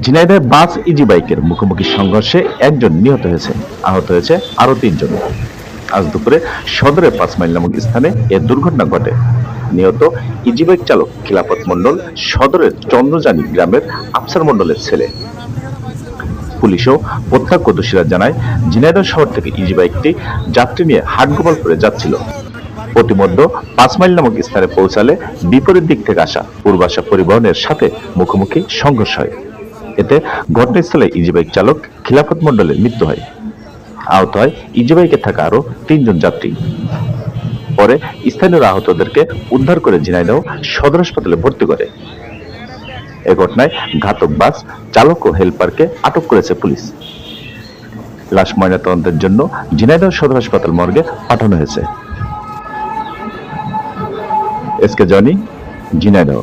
ঝিনাইদহে বাস easy বাইকের মুখোমুখি সংঘর্ষে একজন নিহত হয়েছে, আহত হয়েছে আরো ৩ জন। আজ দুপুরে সদরের ৫ মাইল নামক স্থানে এ দুর্ঘটনা ঘটে। নিহত ইজি বাইক চালক খিলাফত মণ্ডল সদরের চন্দ্রজানি গ্রামের আফসার মণ্ডলের ছেলে। পুলিশ ও প্রত্যক্ষদর্শীরা জানায়, ঝিনাইদহ শহর থেকে ইজি বাইকটি যাত্রী নিয়ে হাটগোপালপুরে যাচ্ছিল। প্রতিমধ্যে ৫ মাইল নামক স্থানে পৌঁছালে বিপরীত দিক থেকে আসা পূর্বাশা পরিবহনের সাথে মুখোমুখি সংঘর্ষ হয়। এতে ঘটনাস্থলে ইজি বাইক চালক খিলাফত মণ্ডলের মৃত্যু হয়। আহত হয় ইজি বাইকে থাকা আরো ৩ জন যাত্রী। পরে স্থানীয়রা আহতদেরকে উদ্ধার করে ঝিনাইদহ সদর হাসপাতালে ভর্তি করে। এ ঘটনায় ঘাতক বাস চালক ও হেলপারকে আটক করেছে পুলিশ। লাশ ময়নাতদন্তের জন্য ঝিনাইদহ সদর হাসপাতাল মর্গে পাঠানো হয়েছে। SK Johnny, Jhenaidah.